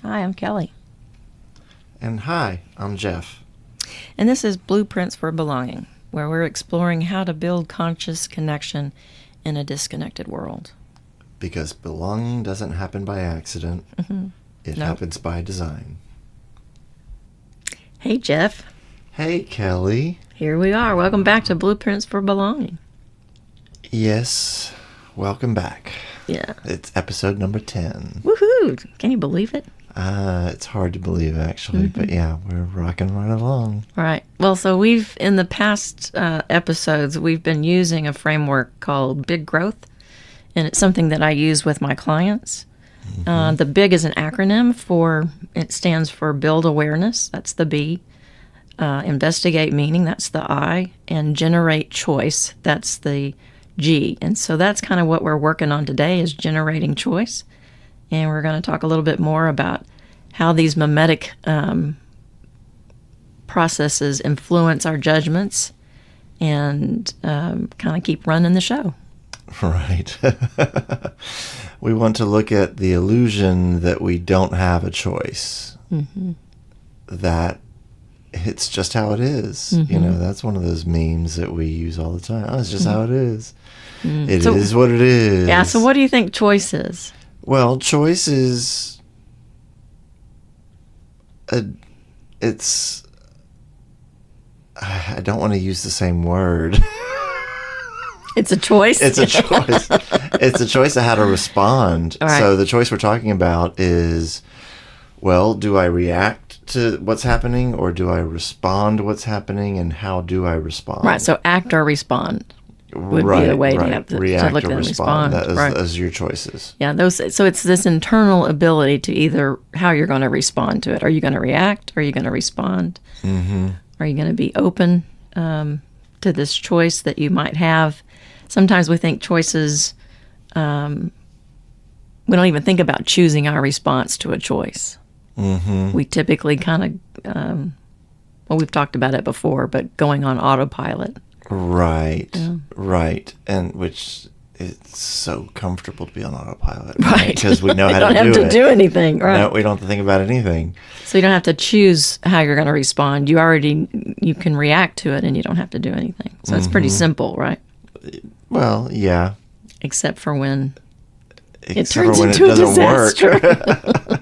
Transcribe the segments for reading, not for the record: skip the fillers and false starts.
Hi, I'm Kelly. And hi, I'm Geoff. And this is Blueprints for Belonging, where we're exploring how to build conscious connection in a disconnected world. Because belonging doesn't happen by accident. It happens by design. Hey, Geoff. Hey, Kelly. Here we are. Welcome back to Blueprints for Belonging. Yes, welcome back. Yeah. It's episode number 10. Woohoo! Can you believe it? It's hard to believe, actually, but yeah, we're rocking right along. Right. Well, so in the past episodes, we've been using a framework called Big Growth, and it's something that I use with my clients. The BIG is an acronym it stands for Build Awareness, that's the B, Investigate Meaning, that's the I, and Generate Choice, that's the G. And so that's kind of what we're working on today is generating choice. And we're going to talk a little bit more about how these mimetic processes influence our judgments and kind of keep running the show. Right. We want to look at the illusion that we don't have a choice. That it's just how it is. You know, that's one of those memes that we use all the time. Oh, it's just how it is. It is what it is. Yeah, so what do you think choice is? Well, choice is I don't want to use the same word. It's a choice? It's a choice. It's a choice of how to respond. Right. So the choice we're talking about is, well, do I react to what's happening or do I respond to what's happening, and how do I respond? Right, so act or respond would be the way to have to react look or at respond. respond. Those are your choices. Yeah, so it's this internal ability to either how you're going to respond to it. Are you going to react? Are you going to respond? Are you going to be open to this choice that you might have? Sometimes we think choices, we don't even think about choosing our response to a choice. We typically kind of, we've talked about it before, but going on autopilot. Right, right. And which it's so comfortable to be on autopilot. Right. Because we know how to do it. You don't have to do anything, right? No, we don't have to think about anything. So you don't have to choose how you're going to respond. You can react to it and you don't have to do anything. So it's pretty simple, right? Well, yeah. Except for when it Except turns for when into it a doesn't disaster. work.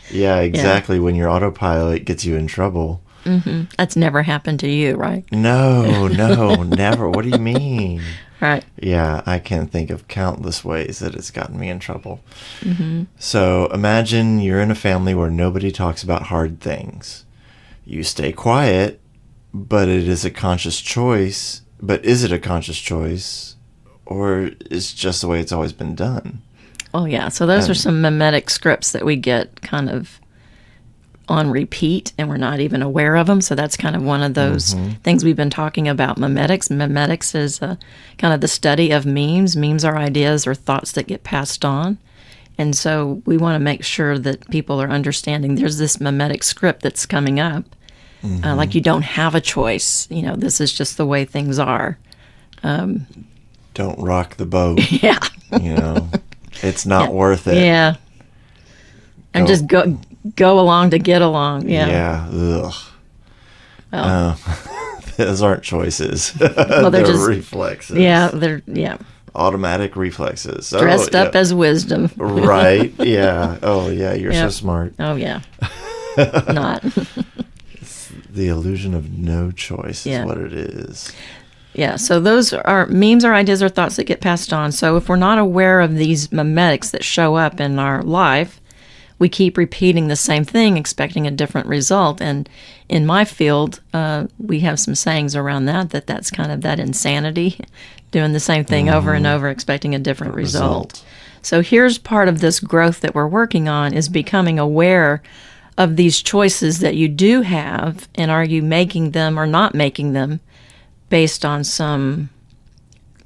Yeah, exactly. When your autopilot gets you in trouble. That's never happened to you, right? No, never. What do you mean? Right. Yeah, I can think of countless ways that it's gotten me in trouble. So imagine you're in a family where nobody talks about hard things. You stay quiet, but it is a conscious choice. But is it a conscious choice, or is it just the way it's always been done? Oh, yeah. So those are some mimetic scripts that we get kind of on repeat, and we're not even aware of them. So that's kind of one of those things we've been talking about, mimetics. Mimetics is kind of the study of memes. Memes are ideas or thoughts that get passed on. And so we want to make sure that people are understanding there's this mimetic script that's coming up. Like you don't have a choice. You know, this is just the way things are. Don't rock the boat. Yeah. You know, it's not worth it. Yeah. And just go along to get along. Yeah. Yeah. Ugh. Well, those aren't choices. Well, they're just reflexes. Yeah. Automatic reflexes. Dressed up as wisdom. Right. Yeah. Oh, yeah. You're so smart. Oh, yeah. Not. The illusion of no choice is what it is. Yeah, so those are memes or ideas or thoughts that get passed on. So if we're not aware of these mimetics that show up in our life, we keep repeating the same thing, expecting a different result. And in my field, we have some sayings around that's kind of that insanity, doing the same thing over and over, expecting a different result. So here's part of this growth that we're working on is becoming aware of these choices that you do have, and are you making them or not making them based on some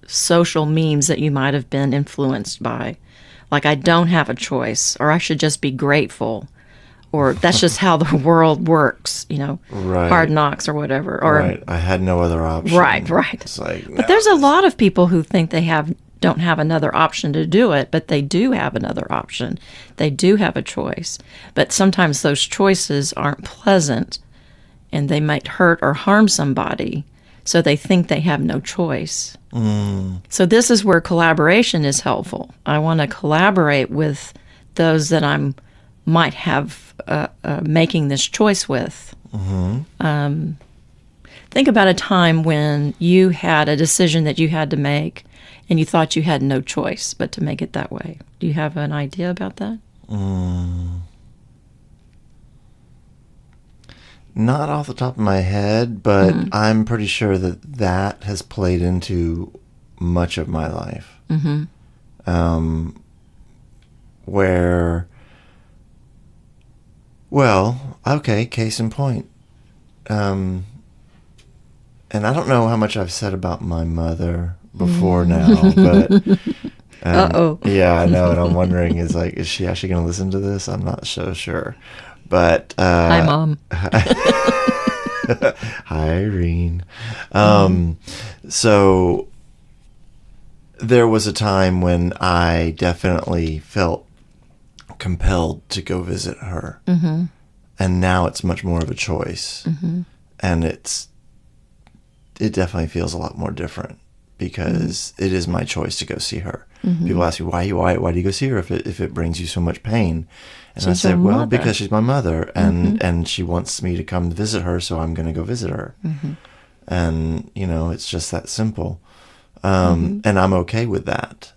social memes that you might have been influenced by. Like, I don't have a choice, or I should just be grateful, or that's just how the world works, you know, Hard Knocks or whatever. Or, I had no other option. Right. It's like, but there's a lot of people who think they don't have another option to do it, but they do have another option. They do have a choice. But sometimes those choices aren't pleasant, and they might hurt or harm somebody, so they think they have no choice. So this is where collaboration is helpful. I want to collaborate with those that I'm might have making this choice with. Think about a time when you had a decision that you had to make and you thought you had no choice but to make it that way. Do you have an idea about that? Not off the top of my head, but I'm pretty sure that has played into much of my life. Where, well, okay, case in point. And I don't know how much I've said about my mother before now, but yeah, I know, and I'm wondering, is she actually going to listen to this? I'm not so sure, but Hi, Mom. Hi, Irene. So there was a time when I definitely felt compelled to go visit her, and now it's much more of a choice, and it definitely feels a lot more different because it is my choice to go see her. People ask me, why do you go see her if it brings you so much pain? And I said, well, because she's my mother, and she wants me to come visit her, so I'm going to go visit her. And, it's just that simple. And I'm okay with that.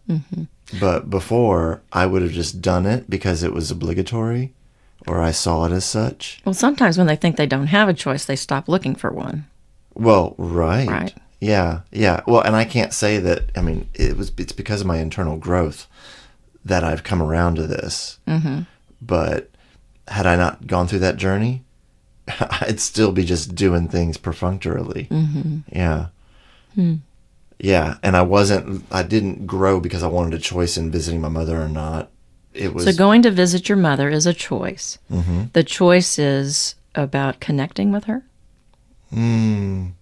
But before, I would have just done it because it was obligatory, or I saw it as such. Well, sometimes when they think they don't have a choice, they stop looking for one. Well, right. Yeah. Well, and I can't say that, it's because of my internal growth that I've come around to this. But had I not gone through that journey, I'd still be just doing things perfunctorily. Yeah. Yeah. And I didn't grow because I wanted a choice in visiting my mother or not. So going to visit your mother is a choice. The choice is about connecting with her? The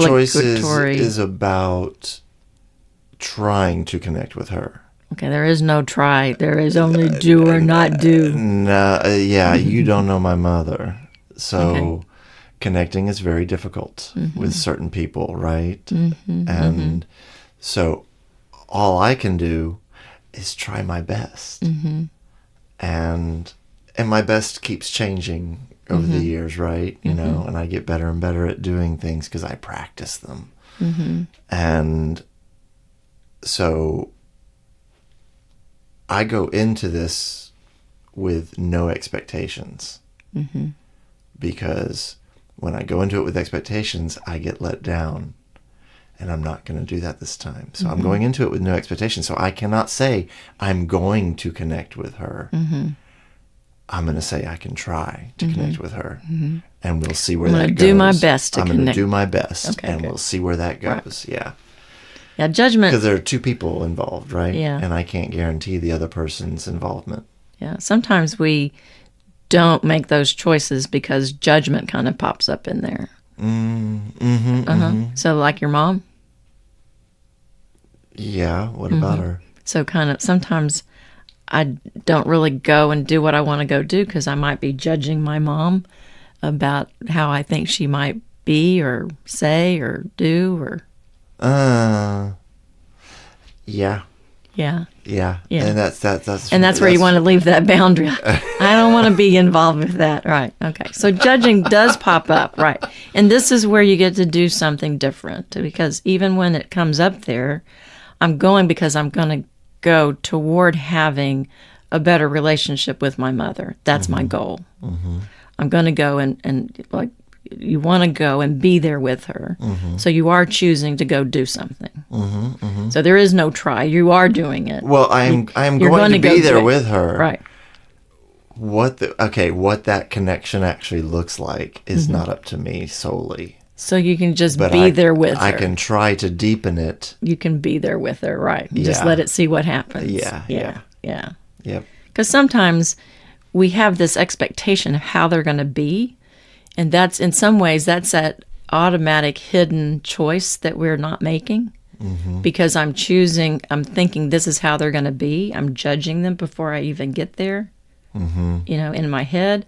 choice is about trying to connect with her. Okay, there is no try. There is only do or not do. You don't know my mother. So connecting is very difficult with certain people, right? And so all I can do is try my best. And my best keeps changing over the years, right? And I get better and better at doing things because I practice them. And so I go into this with no expectations. Because when I go into it with expectations, I get let down. And I'm not going to do that this time. So I'm going into it with no expectations. So I cannot say I'm going to connect with her. I'm going to say I can try to connect with her, and we'll see where that goes. I'm going to do my best to connect. I'm going to do my best, we'll see where that goes. Right. Yeah, judgment. Because there are two people involved, right? Yeah. And I can't guarantee the other person's involvement. Yeah, sometimes we don't make those choices because judgment kind of pops up in there. So like your mom? Yeah, what about her? So kind of sometimes I don't really go and do what I want to go do because I might be judging my mom about how I think she might be or say or do or... Yeah. And that's where you want to leave that boundary. I don't want to be involved with that. Right. Okay. So judging does pop up. Right. And this is where you get to do something different because even when it comes up there, I'm going because I'm going to go toward having a better relationship with my mother. That's my goal. I'm going to go and like you want to go and be there with her. So you are choosing to go do something. So there is no try. You are doing it. Well, I'm going to be there with her. Right. What that connection actually looks like is not up to me solely. So you can just be there with her. I can try to deepen it. You can be there with her, right? Just let it see what happens. Yeah. Yep. Because sometimes we have this expectation of how they're going to be, and that's in some ways that's at automatic hidden choice that we're not making because I'm thinking this is how they're going to be. I'm judging them before I even get there, in my head.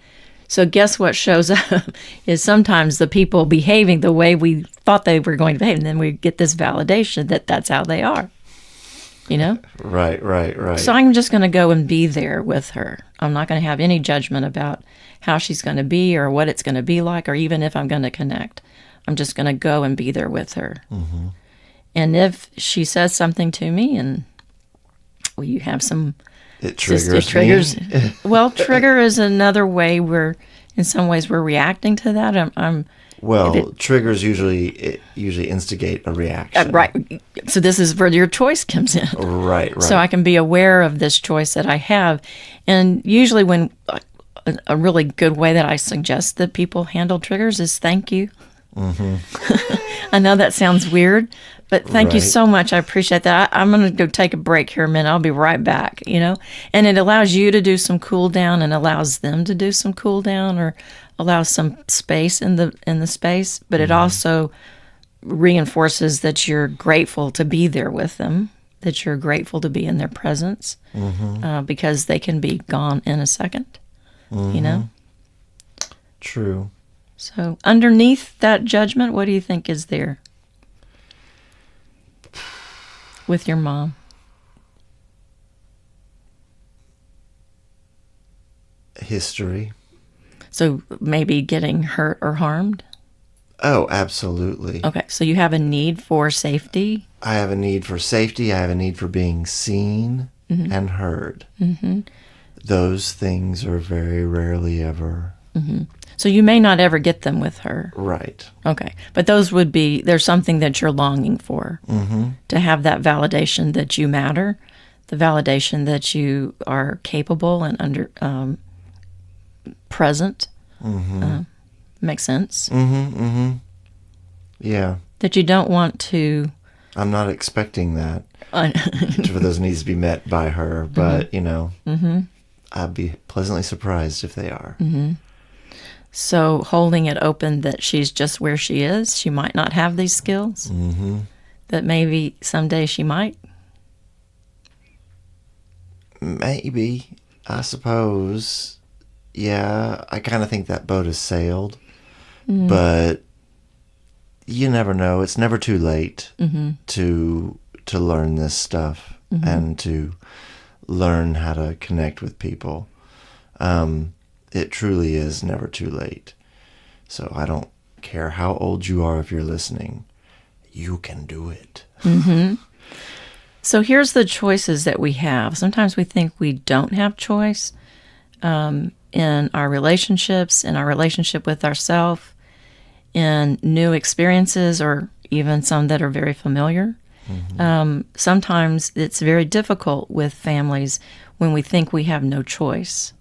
So guess what shows up is sometimes the people behaving the way we thought they were going to behave, and then we get this validation that that's how they are, Right. So I'm just going to go and be there with her. I'm not going to have any judgment about how she's going to be or what it's going to be like or even if I'm going to connect. I'm just going to go and be there with her. And if she says something to me and you have some... It triggers me. Well, trigger is another way in some ways we're reacting to that. Triggers usually instigate a reaction. Right. So this is where your choice comes in. Right. So I can be aware of this choice that I have. And usually when a really good way that I suggest that people handle triggers is thank you. I know that sounds weird, but thank you so much. I appreciate that. I'm going to go take a break here a minute. I'll be right back, And it allows you to do some cool down and allows them to do some cool down or allows some space in the space, but it also reinforces that you're grateful to be there with them, that you're grateful to be in their presence, because they can be gone in a second, True. So underneath that judgment, what do you think is there with your mom? History. So maybe getting hurt or harmed? Oh, absolutely. Okay, so you have a need for safety? I have a need for safety. I have a need for being seen and heard. Those things are very rarely ever. So you may not ever get them with her. Right. Okay. But there's something that you're longing for. To have that validation that you matter, the validation that you are capable and present. Makes sense? Yeah. That you don't want to... I'm not expecting that for those needs to be met by her, but, I'd be pleasantly surprised if they are. So holding it open that she's just where she is, she might not have these skills, that maybe someday she might. Maybe, I suppose. Yeah, I kind of think that boat has sailed, but you never know. It's never too late to learn this stuff and to learn how to connect with people. It truly is never too late. So I don't care how old you are if you're listening. You can do it. So here's the choices that we have. Sometimes we think we don't have choice in our relationships, in our relationship with ourselves, in new experiences, or even some that are very familiar. Sometimes it's very difficult with families when we think we have no choice,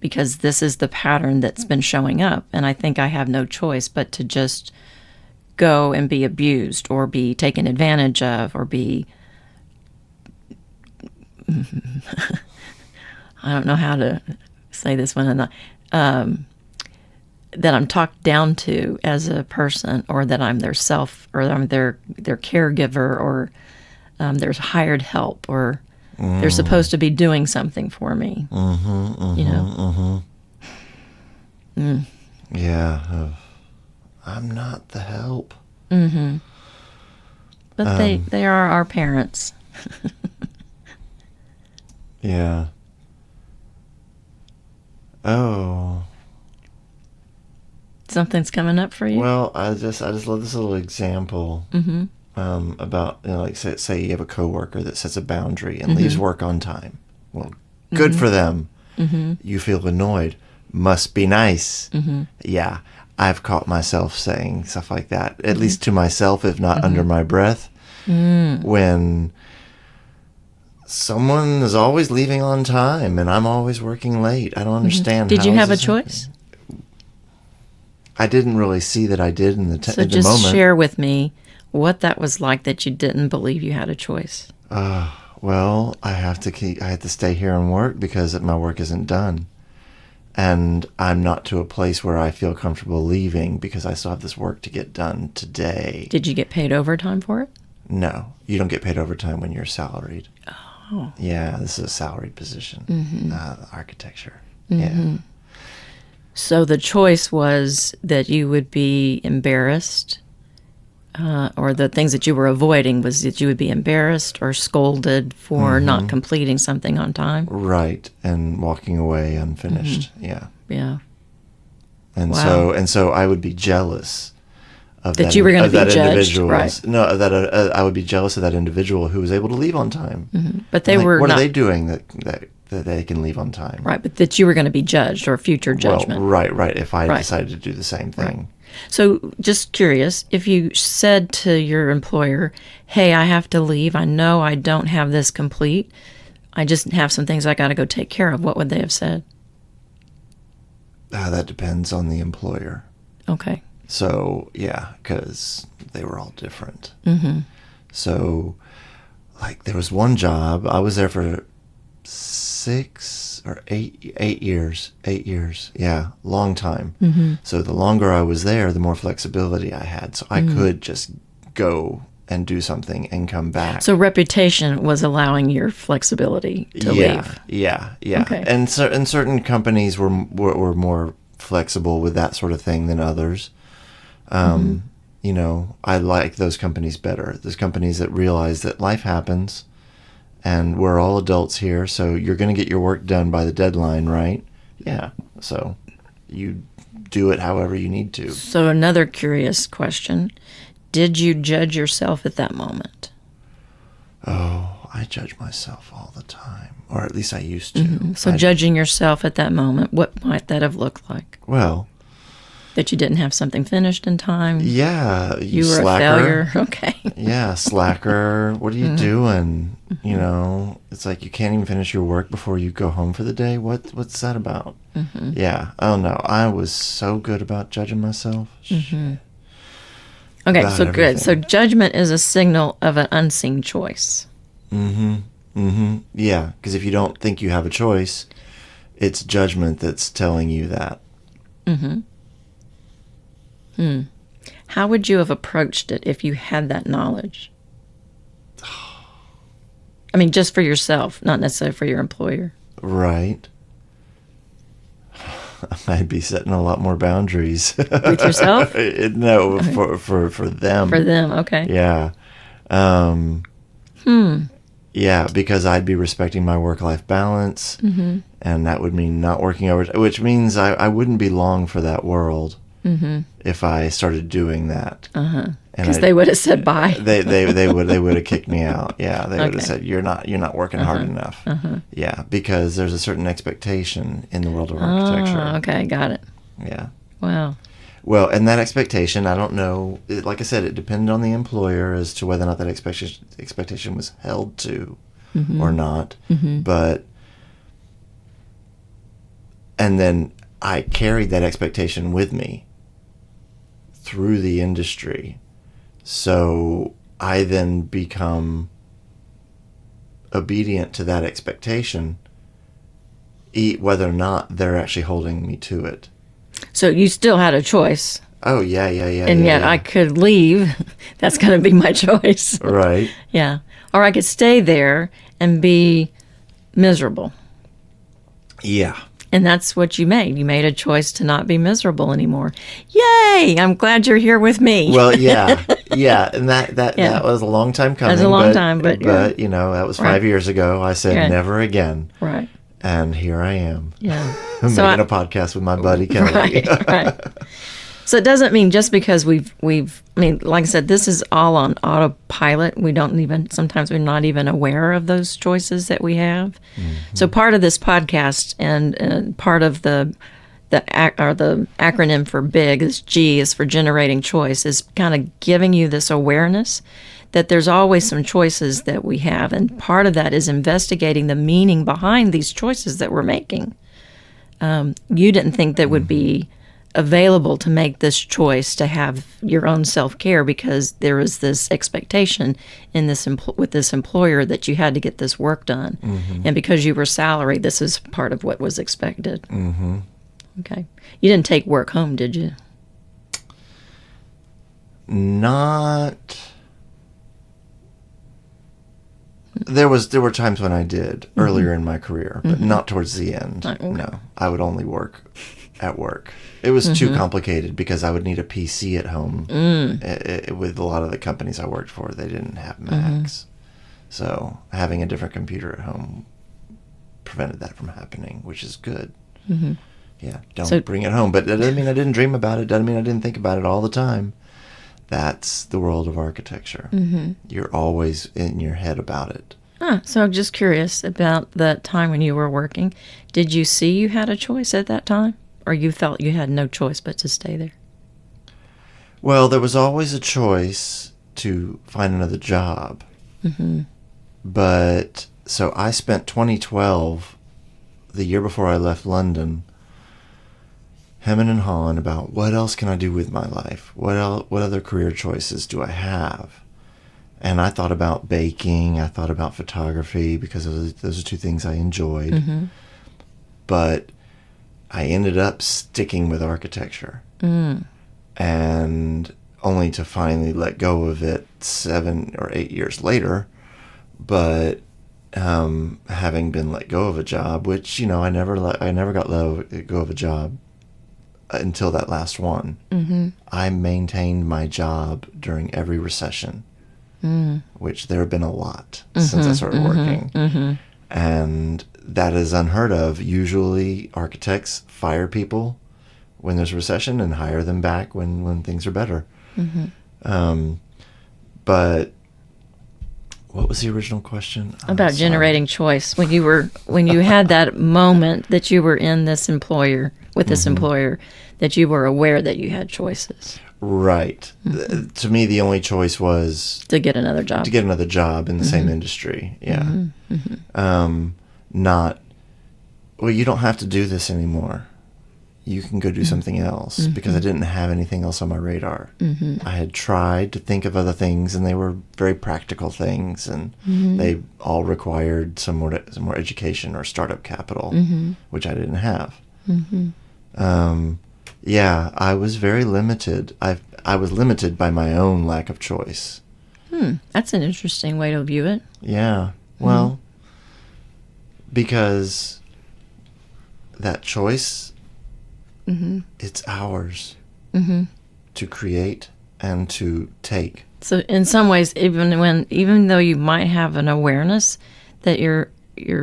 because this is the pattern that's been showing up, and I think I have no choice but to just go and be abused or be taken advantage of or be... I don't know how to say this one, that I'm talked down to as a person, or that I'm their self, or I'm their caregiver, or there's hired help, or they're supposed to be doing something for me. Yeah. I'm not the help. But they are our parents. Yeah. Oh. Something's coming up for you? Well, I just love this little example about, like say you have a coworker that sets a boundary and leaves work on time. Well, good for them. You feel annoyed. Must be nice. Yeah, I've caught myself saying stuff like that, at least to myself, if not under my breath, when someone is always leaving on time and I'm always working late. I don't understand. Did you have a choice? I didn't really see that I did in the moment. So just share with me what that was like, that you didn't believe you had a choice. Well, I had to stay here and work because my work isn't done. and I'm not to a place where I feel comfortable leaving because I still have this work to get done today. Did you get paid overtime for it? No, you don't get paid overtime when you're salaried. Oh. Yeah, this is a salaried position. Architecture. Mm-hmm. Yeah. So the choice was that you would be embarrassed, or the things that you were avoiding was that you would be embarrassed or scolded for not completing something on time. Right, and walking away unfinished. Yeah. Yeah. And Wow. so I would be jealous of That you were gonna of be that judged, individual. right. No, that I would be jealous of that individual who was able to leave on time. But they Like, were what not are they doing that they can leave on time? right. But that you were going to be judged or future judgment. Well, right. If I Right. decided to do the same thing. So, just curious, if you said to your employer, "Hey, I have to leave. I know I don't have this complete. I just have some things I got to go take care of," what would they have said? That depends on the employer. Okay. So, yeah, because they were all different. Mm-hmm. So, like, there was one job. I was there for 6 or 8 years. 8 years. Yeah, long time. Mm-hmm. So, the longer I was there, the more flexibility I had. So, I could just go and do something and come back. So, reputation was allowing your flexibility to leave. Yeah. Okay. And certain companies were more flexible with that sort of thing than others. You know, I like those companies better. Those companies that realize that life happens and we're all adults here, so you're going to get your work done by the deadline, right? Yeah. So you do it however you need to. So, another curious question. Did you judge yourself at that moment? Oh, I judge myself all the time, or at least I used to. So, judging yourself at that moment, what might that have looked like? Well, That you didn't have something finished in time? yeah, You were slacker. a failure? Okay. Yeah, slacker. What are you doing? You know, it's like you can't even finish your work before you go home for the day. What's that about? Yeah. Oh no, I was so good about judging myself. Okay, About so good. So everything. judgment is a signal of an unseen choice. Yeah, because if you don't think you have a choice, it's judgment that's telling you that. How would you have approached it if you had that knowledge? I mean, just for yourself, not necessarily for your employer. Right. I'd be setting a lot more boundaries. With yourself? No, for them. For them, okay. Yeah. Yeah, because I'd be respecting my work-life balance, and that would mean not working over, which means I wouldn't be long for that world if I started doing that. Because they would have said bye. They would have kicked me out. Yeah, they would Okay. have said you're not working hard enough. Yeah, because there's a certain expectation in the world of architecture. Oh, okay, got it. Yeah. Wow. Well, and that expectation, I don't know. Like I said, it depended on the employer as to whether or not that expectation was held to or not. But, and then I carried that expectation with me through the industry. So I then become obedient to that expectation, whether or not they're actually holding me to it. So you still had a choice, Oh, yeah. and yet I could leave. That's going to be my choice. Right. Yeah. Or I could stay there and be miserable. Yeah. And that's what you made. You made a choice to not be miserable anymore. Yay! I'm glad you're here with me. Well, yeah. And that Yeah. was a long time coming. That was a long time, but yeah. you know, that was 5 Right. years ago. I said Yeah. never again. Right. And here I am. Yeah. Making So a podcast with my buddy Kelly. Right. So it doesn't mean just because I mean, like I said, this is all on autopilot. Sometimes we're not even aware of those choices that we have. So part of this podcast and part of the acronym for BIG is G is for generating choice, is kind of giving you this awareness that there's always some choices that we have. And part of that is investigating the meaning behind these choices that we're making. You didn't think that would be available to make this choice to have your own self-care because there was this expectation in this with this employer that you had to get this work done. And because you were salaried, this is part of what was expected. Okay. You didn't take work home, did you? Not. There were times when I did earlier in my career, but not towards the end. Okay. No, I would only work at work. It was too complicated because I would need a PC at home. With a lot of the companies I worked for, they didn't have Macs. So having a different computer at home prevented that from happening, which is good. Yeah, don't bring it home. But that doesn't mean I didn't dream about it. Doesn't mean I didn't think about it all the time. That's the world of architecture. You're always in your head about it. So I'm just curious about that time when you were working. Did you see you had a choice at that time? Or you felt you had no choice but to stay there? Well, there was always a choice to find another job. But, so I spent 2012, the year before I left London, hemming and hawing about what else can I do with my life? What other career choices do I have? And I thought about baking. I thought about photography because those are two things I enjoyed. But I ended up sticking with architecture. And only to finally let go of it 7 or 8 years later. But having been let go of a job, which, I never got let go of a job until that last one. I maintained my job during every recession, which there have been a lot since I started working. And that is unheard of. Usually architects fire people when there's a recession and hire them back when things are better. But what was the original question? About generating choice. When you had that moment that you were in this employer, with this employer, that you were aware that you had choices. Right. To me, the only choice was to get another job. To get another job in the same industry. Yeah. Not, well, you don't have to do this anymore. You can go do something else, because I didn't have anything else on my radar. I had tried to think of other things, and they were very practical things, and they all required some more education or startup capital, which I didn't have. Yeah, I was very limited. I was limited by my own lack of choice. That's an interesting way to view it. Yeah. Well, because that choice, it's ours to create and to take. So in some ways, even though you might have an awareness that you're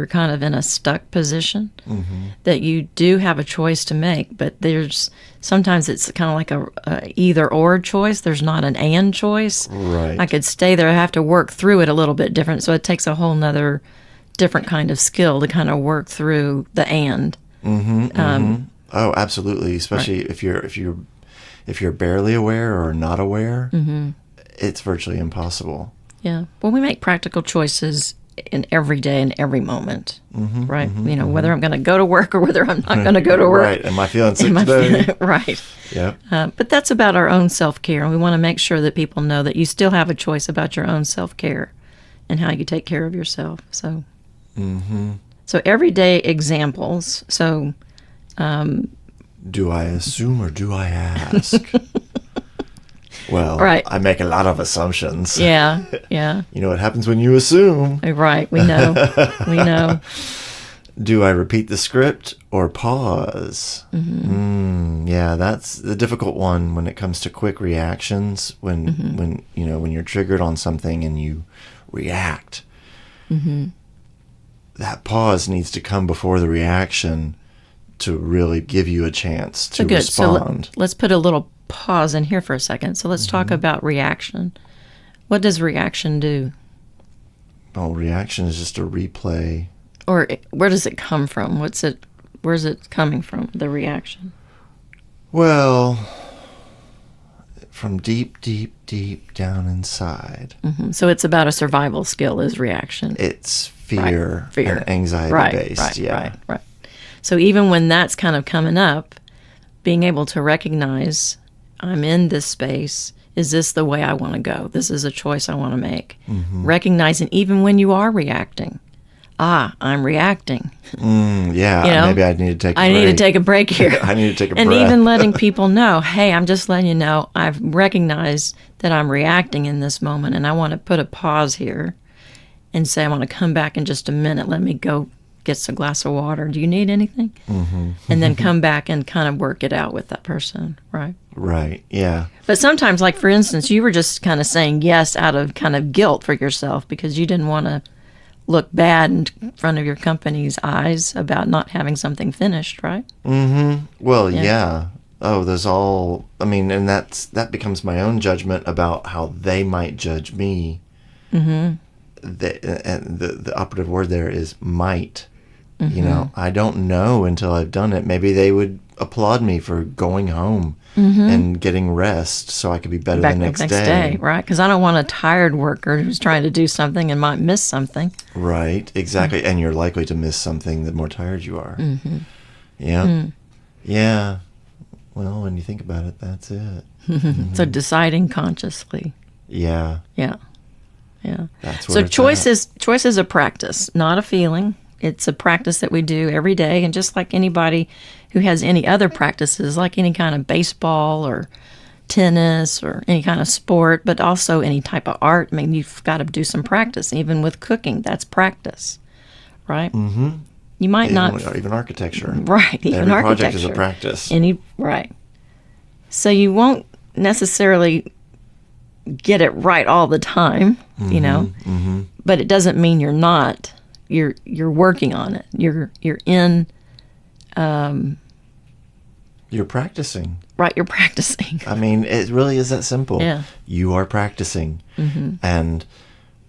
kind of in a stuck position, that you do have a choice to make, but sometimes it's kind of like a either or choice. There's not an and choice. Right. I could stay there. I have to work through it a little bit different. So it takes a whole nother different kind of skill to kind of work through the and. Oh, absolutely. Especially if you're barely aware or not aware, it's virtually impossible. Yeah. Well, we make practical choices in every day and every moment, right? Whether I'm going to go to work or whether I'm not going to go to work. Right. Am I feeling sick today? Right. Yeah. But that's about our own self-care, and we want to make sure that people know that you still have a choice about your own self-care and how you take care of yourself. So, so everyday examples. So, do I assume or do I ask? Well, right. I make a lot of assumptions. Yeah. You know what happens when you assume. Right, we know. Do I repeat the script or pause? Yeah, that's the difficult one when it comes to quick reactions. When you're triggered on something and you react, that pause needs to come before the reaction to really give you a chance to respond. So let's put a little pause in here for a second. So let's talk about reaction. What does reaction do? Well, reaction is just a replay. Or where does it come from? Where's it coming from, the reaction? Well, from deep, deep, deep down inside. So it's about a survival skill, is reaction. It's fear and anxiety based. Right. So even when that's kind of coming up, being able to recognize, I'm in this space. Is this the way I want to go? This is a choice I want to make. Recognizing even when you are reacting, I'm reacting. Yeah, You know, maybe I need to take a break. I need to take a break here. I need to take a and breath. even letting people know, hey, I'm just letting you know I've recognized that I'm reacting in this moment, and I want to put a pause here and say I want to come back in just a minute. Let me go get a glass of water. Do you need anything? And then come back and kind of work it out with that person, right? Right, yeah. But sometimes, like for instance, you were just kind of saying yes out of kind of guilt for yourself because you didn't want to look bad in front of your company's eyes about not having something finished, right? Well, yeah. Oh, there's all, I mean, and that becomes my own judgment about how they might judge me. And the operative word there is might. You know, I don't know until I've done it. Maybe they would applaud me for going home and getting rest so I could be better Back the next next day. day, right? Because I don't want a tired worker who's trying to do something and might miss something. Right, exactly. And you're likely to miss something the more tired you are. Yeah. Yeah. Well, when you think about it, that's it. So deciding consciously. Yeah. Yeah. Yeah. That's where So it's choice is a practice, not a feeling. It's a practice that we do every day. And just like anybody who has any other practices, like any kind of baseball or tennis or any kind of sport, but also any type of art, I mean, you've got to do some practice. Even with cooking, that's practice, right? You might not... Even architecture. Right, even Every architecture. project is a practice. Right. So you won't necessarily get it right all the time, you know, but it doesn't mean you're not. You're working on it. You're in. You're practicing. Right, you're practicing. I mean, it really is that simple. Yeah. You are practicing. And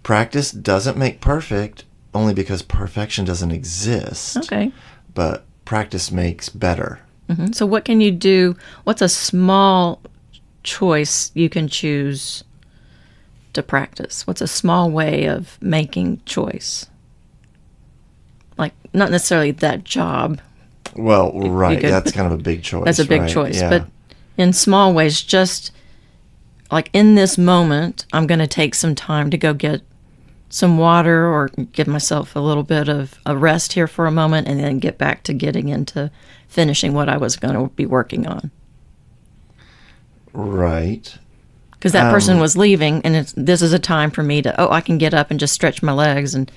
practice doesn't make perfect only because perfection doesn't exist. Okay. But practice makes better. So what can you do? What's a small choice you can choose to practice? What's a small way of making choice? Like, not necessarily that job. Well, right. could- That's kind of a big choice. That's a big right? choice. Yeah. But in small ways, just like in this moment, I'm going to take some time to go get some water or give myself a little bit of a rest here for a moment and then get back to getting into finishing what I was going to be working on. Right. Because that person was leaving, and this is a time for me to, I can get up and just stretch my legs, and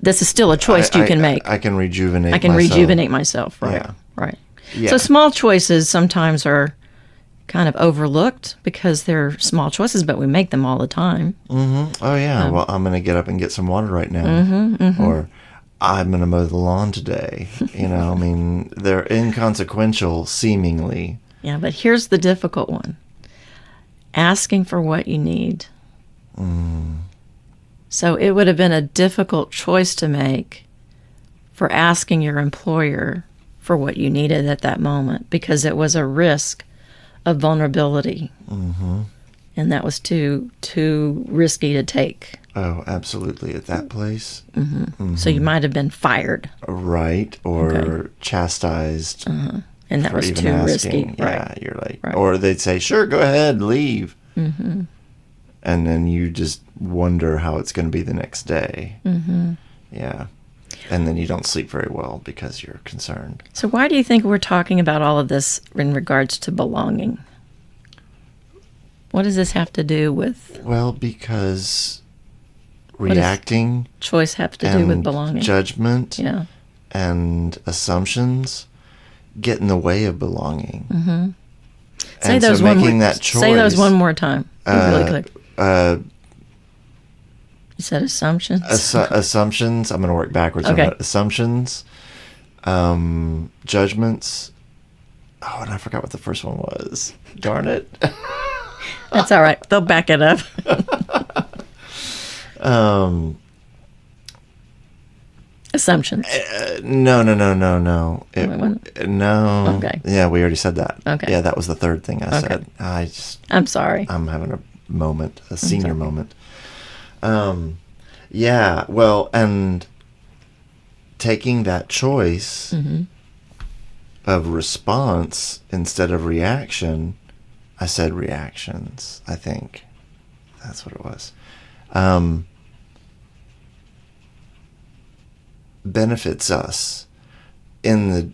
this is still a choice you can make. I can rejuvenate I can myself. rejuvenate myself, right? Yeah. Right. Yeah. So small choices sometimes are kind of overlooked because they're small choices, but we make them all the time. Oh, yeah. Well, I'm going to get up and get some water right now. Or I'm going to mow the lawn today. You know, I mean, they're inconsequential, seemingly. Yeah, but here's the difficult one. Asking for what you need. So it would have been a difficult choice to make for asking your employer for what you needed at that moment because it was a risk of vulnerability. And that was too risky to take. Oh, absolutely. At that place. So you might have been fired. Right. Or chastised. And that for was even too asking. risky. Yeah, Right. you're like, Right. or they'd say, sure, go ahead, leave. And then you just wonder how it's going to be the next day. Yeah. And then you don't sleep very well because you're concerned. So why do you think we're talking about all of this in regards to belonging? What does this have to do with Well, because does reacting choice have to do with and belonging? judgment Yeah. and assumptions get in the way of belonging. Say And those so one making more, that choice. Say those one more time. Be really quick. You said assumptions. Assumptions. I'm going to work backwards on Okay. that. Assumptions, judgments. Oh, and I forgot what the first one was. Darn it. That's all right. They'll back it up. Assumptions. No. Wait, No. Okay. Yeah, we already said that. Okay. Yeah, that was the third thing I Okay. said. I'm sorry. I'm having a moment, a senior moment. Yeah, well, and taking that choice of response instead of reaction, I said reactions, I think. That's what it was. benefits us in the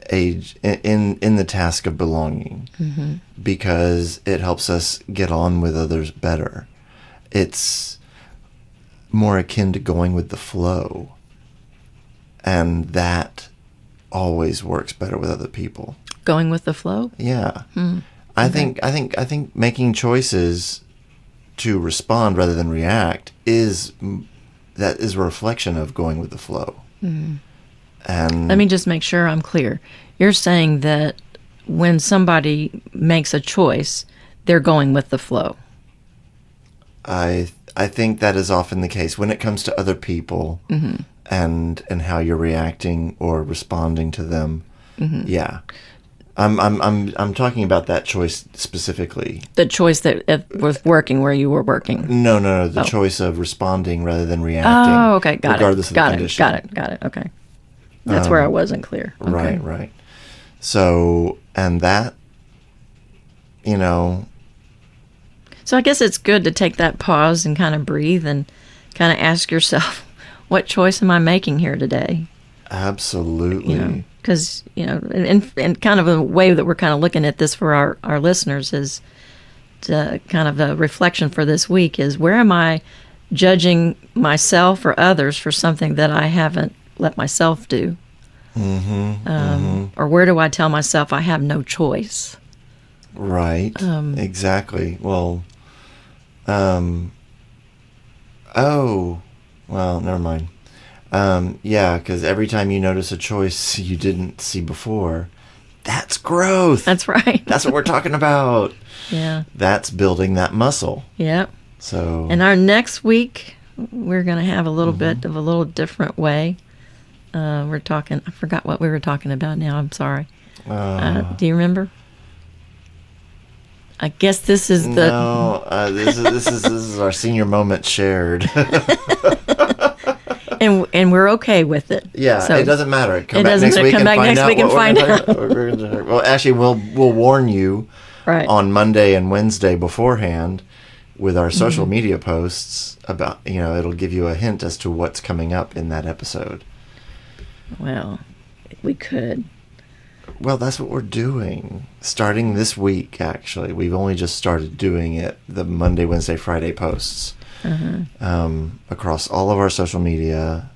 in the task of belonging, because it helps us get on with others better. It's more akin to going with the flow, and that always works better with other people. Going with the flow? Yeah. I think making choices to respond rather than react is a reflection of going with the flow. And let me just make sure I'm clear. You're saying that when somebody makes a choice, they're going with the flow. I think that is often the case when it comes to other people, and how you're reacting or responding to them. Yeah. I'm talking about that choice specifically. The choice that was working where you were working. No. The choice of responding rather than reacting. Oh, okay, got regardless it. of the condition. Got it. Okay, that's where I wasn't clear. Okay. Right. So, and that, So I guess it's good to take that pause and kind of breathe and kind of ask yourself, what choice am I making here today? Absolutely. Because, and kind of a way that we're kind of looking at this for our listeners is to kind of a reflection for this week is, where am I judging myself or others for something that I haven't let myself do? Or where do I tell myself I have no choice? Right. Exactly. Well, never mind. Yeah, because every time you notice a choice you didn't see before, that's growth. That's right. That's what we're talking about. Yeah. That's building that muscle. Yep. So. And our next week, we're going to have a little bit of a little different way. We're talking, I forgot what we were talking about now. I'm sorry. Do you remember? I guess this is the... No, this is our senior moment shared. And we're okay with it. Yeah, so it doesn't matter. Come back next week and find out. Well, actually, we'll warn you on Monday and Wednesday beforehand with our social media posts about, it'll give you a hint as to what's coming up in that episode. Well, we could. Well, that's what we're doing. Starting this week, actually. We've only just started doing it, the Monday, Wednesday, Friday posts. Across all of our social media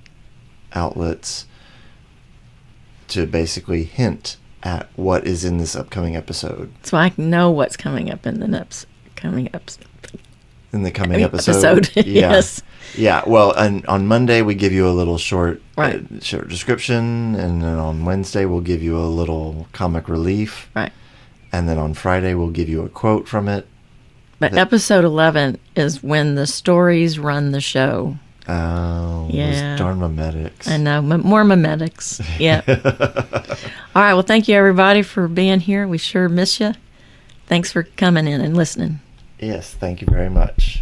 outlets to basically hint at what is in this upcoming episode. So I can know what's coming up in the coming episode. Yeah. Yes. Yeah. Well, and on Monday we give you a little short description, and then on Wednesday we'll give you a little comic relief. Right. And then on Friday we'll give you a quote from it. But episode 11 is when the stories run the show. Oh, yeah. Those darn memetics. I know, more memetics. Yeah. All right, well, thank you, everybody, for being here. We sure miss you. Thanks for coming in and listening. Yes, thank you very much.